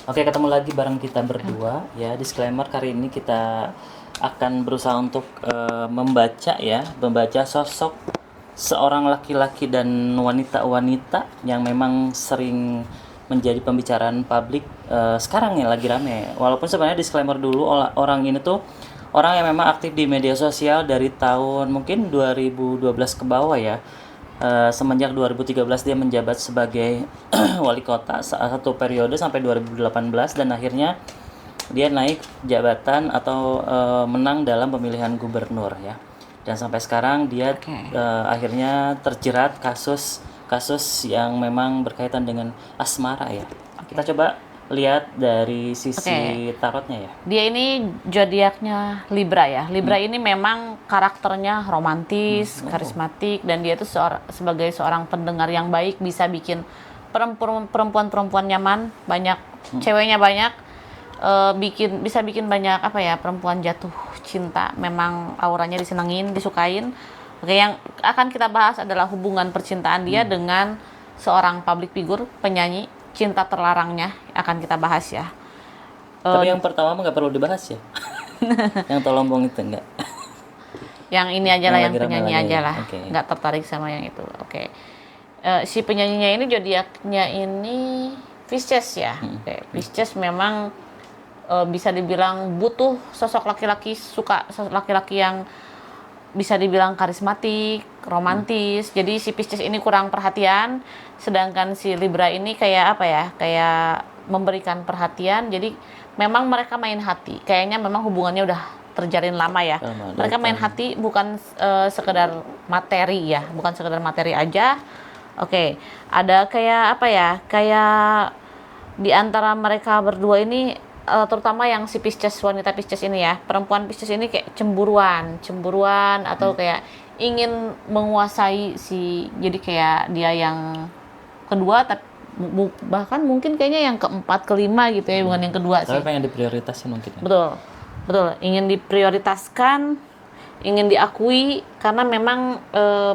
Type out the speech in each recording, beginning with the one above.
Oke, ketemu lagi bareng kita berdua ya. Disclaimer, kali ini kita akan berusaha untuk membaca sosok seorang laki-laki dan wanita-wanita yang memang sering menjadi pembicaraan publik sekarang ya, lagi rame. Walaupun sebenarnya disclaimer dulu, orang ini tuh orang yang memang aktif di media sosial dari tahun mungkin 2012 ke bawah ya. Semenjak 2013 dia menjabat sebagai wali kota satu periode sampai 2018, dan akhirnya dia naik jabatan atau menang dalam pemilihan gubernur ya. Dan sampai sekarang dia akhirnya terjerat kasus yang memang berkaitan dengan asmara ya. Kita coba lihat dari sisi tarotnya ya. Dia ini zodiaknya Libra ya. Libra ini memang karakternya romantis, karismatik, dan dia itu sebagai seorang pendengar yang baik, bisa bikin perempuan-perempuan nyaman, banyak ceweknya banyak, bisa bikin banyak perempuan jatuh cinta. Memang auranya disenengin, disukain. Oke, yang akan kita bahas adalah hubungan percintaan dia dengan seorang public figure, penyanyi. Cinta terlarangnya akan kita bahas ya. Tapi yang pertama nggak perlu dibahas ya. Yang tolombong itu enggak. Yang ini aja lah, yang lagi penyanyi rame aja lagi. lah. Oke. Nggak tertarik sama yang itu. Oke. Si penyanyinya ini zodiaknya ini Pisces ya. Oke. Pisces memang bisa dibilang butuh sosok laki-laki, suka sosok laki-laki yang bisa dibilang karismatik, romantis. Jadi si Pisces ini kurang perhatian, sedangkan si Libra ini kayak kayak memberikan perhatian. Jadi memang mereka main hati. Kayaknya memang hubungannya udah terjalin lama ya. Mereka main hati, bukan sekedar materi ya, bukan sekedar materi aja. Oke, ada kayak kayak di antara mereka berdua ini, terutama yang si Pisces, wanita Pisces ini ya, perempuan Pisces ini kayak cemburuan atau kayak ingin menguasai jadi kayak dia yang kedua, tapi bahkan mungkin kayaknya yang keempat, kelima gitu ya, bukan yang kedua sih. Tapi pengen diprioritaskan mungkin ya. Betul, ingin diprioritaskan, ingin diakui, karena memang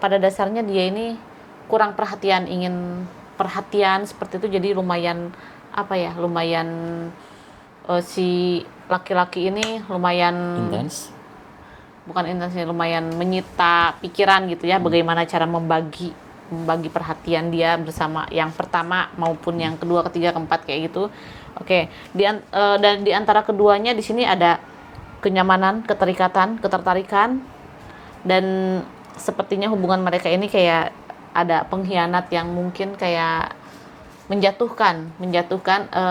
pada dasarnya dia ini kurang perhatian, ingin perhatian seperti itu. Jadi lumayan si laki-laki ini lumayan Intens. Bukan intens, lumayan menyita pikiran gitu ya, bagaimana cara membagi perhatian dia bersama yang pertama maupun yang kedua, ketiga, keempat kayak gitu. Oke, dan di antara keduanya di sini ada kenyamanan, ketertarikan, dan sepertinya hubungan mereka ini kayak ada pengkhianat yang mungkin kayak menjatuhkan.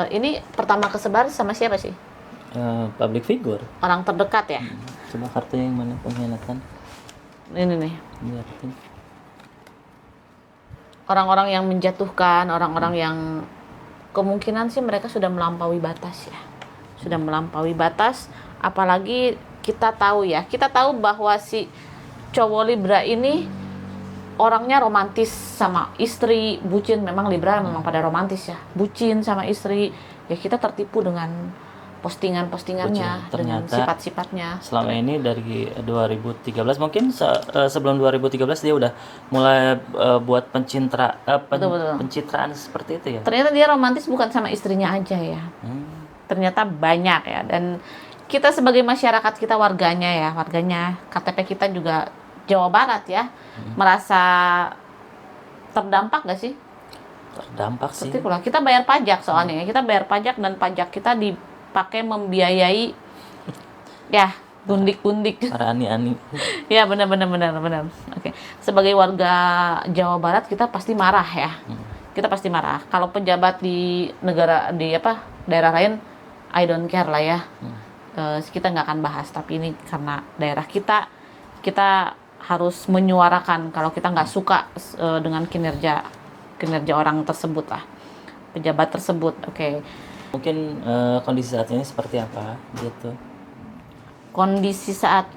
Ini pertama kesebar sama siapa sih? Public figure. Orang terdekat ya. Coba kartunya yang mana pengkhianatan? Ini nih. Lihat. Orang-orang yang menjatuhkan, orang-orang yang kemungkinan sih mereka sudah melampaui batas ya. Sudah melampaui batas, apalagi kita tahu bahwa si cowok Libra ini orangnya romantis sama istri, bucin. Memang Libra memang pada romantis ya, bucin sama istri ya. Kita tertipu dengan postingannya, dengan sifat-sifatnya. Selama ini dari 2013 mungkin sebelum 2013 dia udah mulai buat pencitraan seperti itu ya. Ternyata dia romantis bukan sama istrinya aja ya. Ternyata banyak ya. Dan kita sebagai masyarakat, kita warganya KTP kita juga Jawa Barat ya, merasa terdampak gak sih? Terdampak sih. Seperti pula kita bayar pajak soalnya ya. Kita bayar pajak, dan pajak kita dipakai membiayai ya gundik-gundik. Para ani-ani. Ya benar. Oke. Sebagai warga Jawa Barat kita pasti marah ya. Kita pasti marah. Kalau pejabat di daerah lain, I don't care lah ya. Kita nggak akan bahas. Tapi ini karena daerah kita harus menyuarakan kalau kita nggak suka dengan kinerja orang tersebut lah, pejabat tersebut. Oke. Mungkin kondisi saat ini seperti apa gitu? Kondisi saat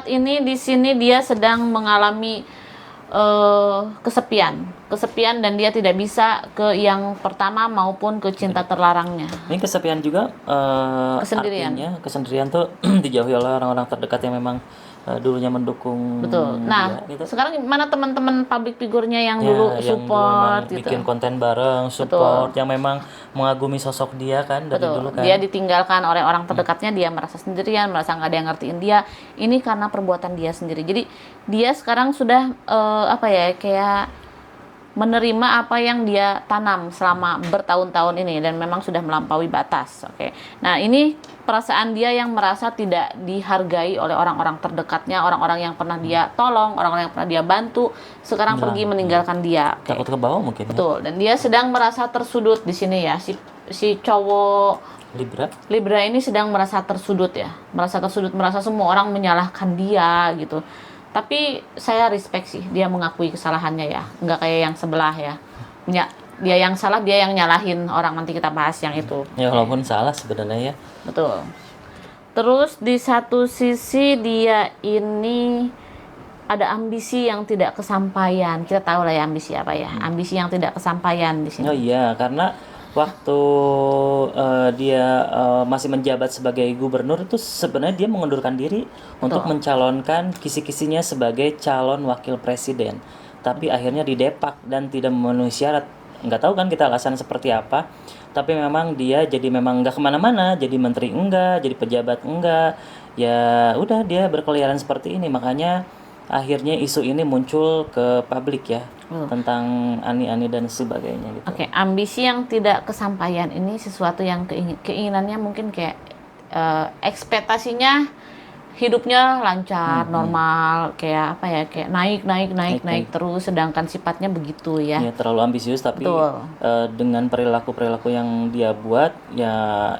ini di sini dia sedang mengalami kesepian, dan dia tidak bisa ke yang pertama maupun ke cinta terlarangnya. Ini kesepian juga, Kesendirian. artinya kesendirian tuh dijauhi oleh orang-orang terdekat yang memang dulunya mendukung Betul. Nah, dia gitu. sekarang mana teman-teman public figurnya yang Ya, dulu yang dulu support memang gitu? bikin konten bareng, support, yang memang mengagumi sosok dia kan dari Betul. dulu kan. Dia ditinggalkan oleh orang terdekatnya, dia merasa sendirian, merasa nggak ada yang ngertiin dia. Ini karena perbuatan dia sendiri. Jadi dia sekarang sudah apa ya, kayak menerima apa yang dia tanam selama bertahun-tahun ini dan memang sudah melampaui batas. Oke. Nah, ini perasaan dia yang merasa tidak dihargai oleh orang-orang terdekatnya, orang-orang yang pernah dia tolong, orang-orang yang pernah dia bantu, sekarang Hilang. pergi meninggalkan dia. Oke. Takut ke bawah mungkin. Betul. Dan dia sedang merasa tersudut di sini ya. Si cowok Libra. Libra ini sedang merasa tersudut ya, merasa tersudut, merasa semua orang menyalahkan dia gitu. Tapi saya respect sih, dia mengakui kesalahannya ya, nggak kayak yang sebelah ya. Dia yang salah, dia yang nyalahin orang, nanti kita bahas yang itu. Ya walaupun salah sebenarnya ya. Betul. Terus di satu sisi dia ini ada ambisi yang tidak kesampaian. Kita tahu lah ya ambisi apa ya, ambisi yang tidak kesampaian di sini. Oh iya, karena waktu dia masih menjabat sebagai gubernur itu sebenarnya dia mengundurkan diri untuk mencalonkan kisi-kisinya sebagai calon wakil presiden. Tapi akhirnya didepak dan tidak memenuhi syarat. Nggak tahu kan kita alasan seperti apa. Tapi memang dia jadi memang nggak kemana-mana, jadi menteri enggak, jadi pejabat enggak. Ya udah dia berkeliaran seperti ini, makanya akhirnya isu ini muncul ke publik ya, tentang ani-ani dan sebagainya gitu. Oke, ambisi yang tidak kesampaian ini sesuatu yang keinginannya mungkin kayak ekspektasinya hidupnya lancar, normal, kayak apa ya, kayak naik terus, sedangkan sifatnya begitu ya. Ya terlalu ambisius, tapi dengan perilaku-perilaku yang dia buat, ya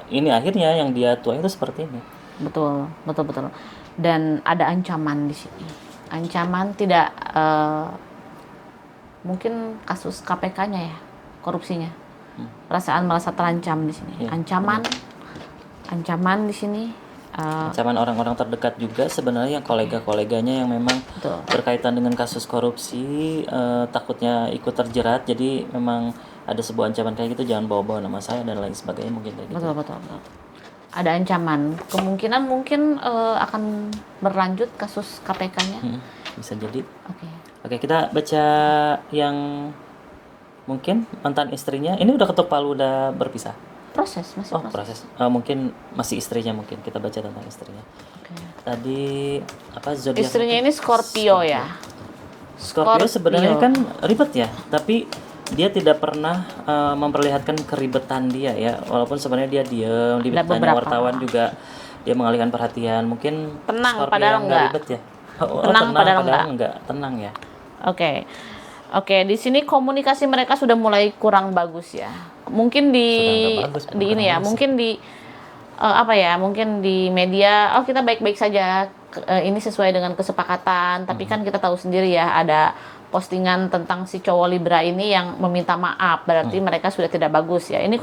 ini akhirnya yang dia tuai itu seperti ini. Betul. Dan ada ancaman di sini. Ancaman tidak mungkin kasus KPK-nya ya, korupsinya. Perasaan merasa terancam di sini. Ya, Ancaman di sini. Ancaman orang-orang terdekat juga sebenarnya, yang kolega-koleganya yang memang berkaitan dengan kasus korupsi, takutnya ikut terjerat, jadi memang ada sebuah ancaman kayak gitu, jangan bawa-bawa nama saya dan lain sebagainya, mungkin kayak gitu. Betul. Ada ancaman, kemungkinan mungkin akan berlanjut kasus KPK-nya. Bisa jadi. Oke. Kita baca yang mungkin mantan istrinya. Ini udah ketuk palu, udah berpisah. Masih proses. Mungkin masih istrinya, mungkin kita baca tentang istrinya. Tadi apa, zodiak istrinya ini Scorpio ya. Scorpio sebenarnya kan ribet ya, tapi dia tidak pernah memperlihatkan keribetan dia ya, walaupun sebenarnya dia diam, ditanya wartawan juga dia mengalihkan perhatian. Mungkin tenang Scorpio padahal yang enggak ribet ya. tenang padahal enggak tenang ya. Oke, di sini komunikasi mereka sudah mulai kurang bagus ya. Mungkin mungkin di media, kita baik-baik saja, ini sesuai dengan kesepakatan, tapi kan kita tahu sendiri ya, ada postingan tentang si cowok Libra ini yang meminta maaf, berarti mereka sudah tidak bagus ya. Ini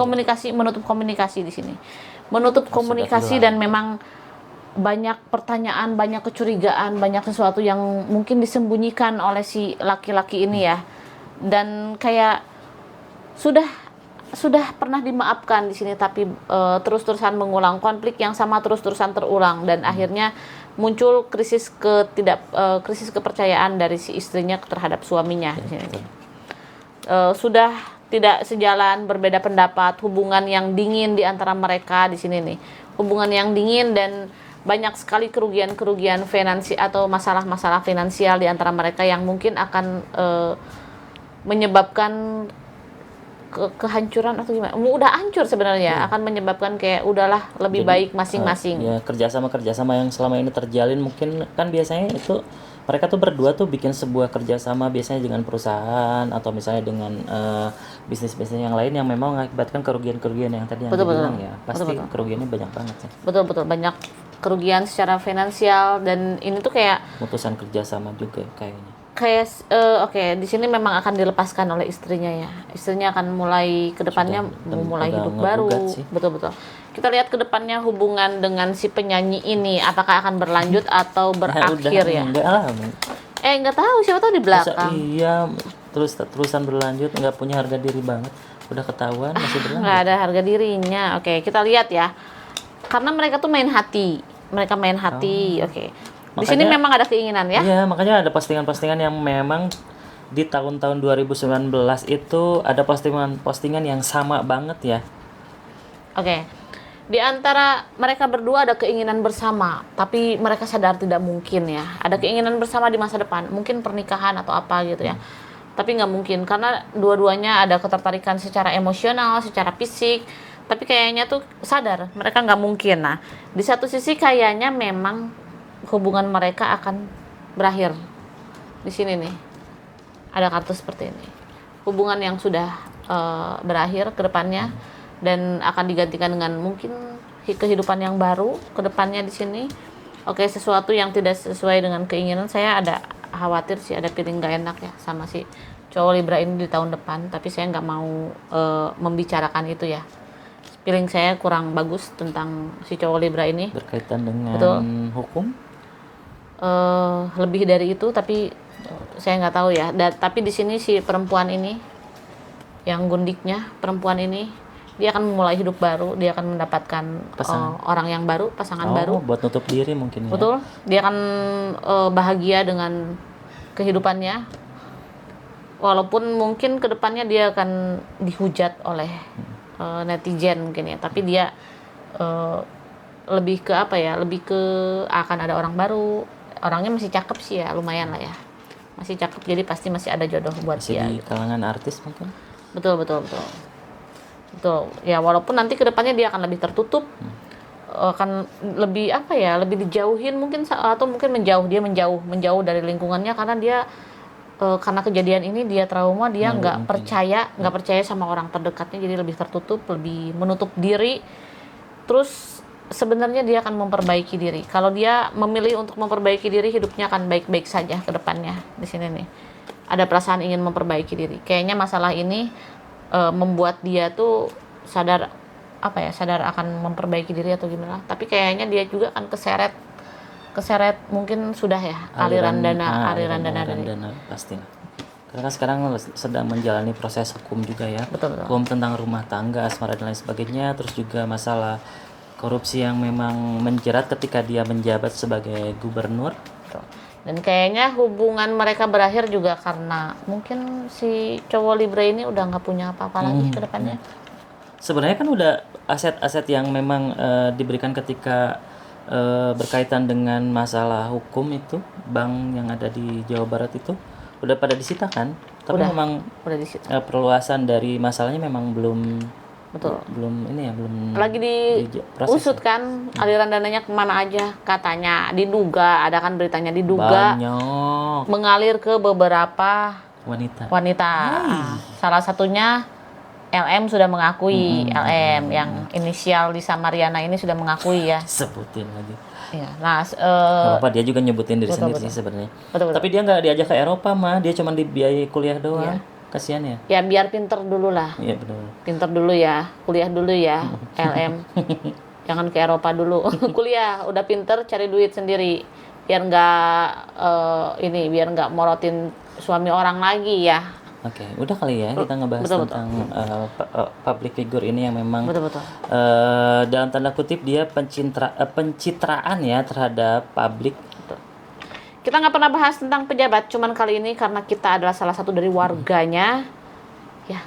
menutup komunikasi di sini. Menutup komunikasi dan memang banyak pertanyaan, banyak kecurigaan, banyak sesuatu yang mungkin disembunyikan oleh si laki-laki ini ya. Dan kayak sudah pernah dimaafkan di sini, tapi terus-terusan mengulang konflik yang sama, terus-terusan terulang, dan akhirnya muncul krisis kepercayaan dari si istrinya terhadap suaminya. Sudah tidak sejalan, berbeda pendapat, hubungan yang dingin di antara mereka di sini nih. Hubungan yang dingin dan banyak sekali kerugian-kerugian finansial atau masalah-masalah finansial di antara mereka yang mungkin akan menyebabkan kehancuran atau gimana. Udah hancur sebenarnya, akan menyebabkan kayak udahlah lebih baik masing-masing. Ya kerjasama yang selama ini terjalin, mungkin kan biasanya itu mereka tuh berdua tuh bikin sebuah kerjasama biasanya dengan perusahaan atau misalnya dengan bisnis-bisnis yang lain yang memang mengakibatkan kerugian-kerugian yang tadi yang dibilang ya. Pasti kerugiannya banyak banget ya. Betul, banyak kerugian secara finansial, dan ini tuh kayak putusan kerjasama juga kayaknya. Di sini memang akan dilepaskan oleh istrinya ya. Istrinya akan mulai ke depannya memulai hidup baru. Betul. Kita lihat ke depannya hubungan dengan si penyanyi ini apakah akan berlanjut atau berakhir ya. Enggak lah. Enggak tahu, siapa tahu di belakang. Iya, terusan berlanjut, enggak punya harga diri banget. Udah ketahuan masih berlanjut. Enggak ada harga dirinya. Oke, kita lihat ya. Karena mereka tuh main hati. Oke. Di sini Makanya memang ada keinginan ya. iya, makanya ada postingan-postingan yang memang di tahun-tahun 2019 itu ada postingan-postingan yang sama banget ya. Oke. Di antara mereka berdua ada keinginan bersama, tapi mereka sadar tidak mungkin ya. Ada keinginan bersama di masa depan, mungkin pernikahan atau apa gitu ya. Tapi nggak mungkin karena dua-duanya ada ketertarikan secara emosional, secara fisik. Tapi kayaknya tuh sadar mereka nggak mungkin. Nah, di satu sisi kayaknya memang hubungan mereka akan berakhir. Di sini nih ada kartu seperti ini. Hubungan yang sudah berakhir ke depannya dan akan digantikan dengan mungkin kehidupan yang baru ke depannya di sini. Oke, sesuatu yang tidak sesuai dengan keinginan saya, ada khawatir sih, ada feeling gak enak ya sama si cowok Libra ini di tahun depan, tapi saya nggak mau membicarakan itu ya. Feeling saya kurang bagus tentang si cowok Libra ini. Berkaitan dengan Betul. hukum. Lebih dari itu, tapi saya nggak tahu ya. Tapi di sini si perempuan ini, yang gundiknya, perempuan ini, dia akan memulai hidup baru, dia akan mendapatkan orang yang baru, pasangan baru. Buat nutup diri mungkin ya. Betul, dia akan bahagia dengan kehidupannya. Walaupun mungkin kedepannya dia akan dihujat oleh netizen mungkin ya, tapi dia lebih ke apa ya, lebih ke akan ada orang baru. Orangnya masih cakep sih ya, lumayan lah ya, masih cakep, jadi pasti masih ada jodoh buat Masih dia di gitu. kalangan artis mungkin. Betul ya, walaupun nanti kedepannya dia akan lebih tertutup, akan lebih apa ya, lebih dijauhin mungkin, atau mungkin dia menjauh dari lingkungannya karena dia karena kejadian ini dia trauma, dia nggak percaya sama orang terdekatnya, jadi lebih tertutup, lebih menutup diri. Terus sebenarnya dia akan memperbaiki diri. Kalau dia memilih untuk memperbaiki diri, hidupnya akan baik-baik saja ke depannya. Di sini nih ada perasaan ingin memperbaiki diri. Kayaknya masalah ini membuat dia tuh sadar akan memperbaiki diri atau gimana. Tapi kayaknya dia juga akan keseret mungkin sudah ya aliran dana pastilah. Karena kan sekarang sedang menjalani proses hukum juga ya. Betul. Hukum tentang rumah tangga, asmara dan lain sebagainya, terus juga masalah korupsi yang memang menjerat ketika dia menjabat sebagai gubernur. Dan kayaknya hubungan mereka berakhir juga karena mungkin si cowok Libra ini udah nggak punya apa-apa lagi ke depannya. Sebenarnya kan udah aset-aset yang memang diberikan ketika berkaitan dengan masalah hukum itu, bank yang ada di Jawa Barat itu udah pada disita kan, tapi memang udah disita. Perluasan dari masalahnya memang belum Lagi diusut kan aliran dananya kemana aja, katanya diduga, ada kan beritanya diduga banyak mengalir ke beberapa wanita. Salah satunya LM sudah mengakui, LM yang inisial di Samariana ini sudah mengakui ya. Sebutin lagi. Iya. Nah, apa dia juga nyebutin diri sendiri sih sebenarnya. Tapi dia nggak diajak ke Eropa mah, dia cuma dibiayai kuliah doang. Iya. Kasihan ya. Ya biar pinter dulu lah. Iya benar. Pinter dulu ya, kuliah dulu ya, LM. Jangan ke Eropa dulu. Kuliah, udah pinter cari duit sendiri. Biar nggak morotin suami orang lagi ya. Oke, udah kali ya kita ngebahas tentang public figure ini yang memang dalam tanda kutip dia pencitraan ya terhadap publik. Kita nggak pernah bahas tentang pejabat, cuman kali ini karena kita adalah salah satu dari warganya, ya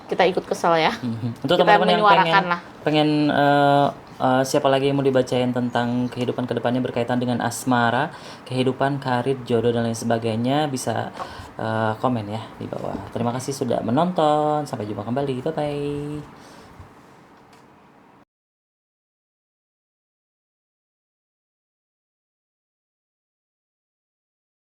kita ikut kesel ya. Untuk kita teman-teman yang pengen siapa lagi yang mau dibacain tentang kehidupan kedepannya berkaitan dengan asmara, kehidupan, karir, jodoh dan lain sebagainya, bisa komen ya di bawah. Terima kasih sudah menonton, sampai jumpa kembali, bye bye.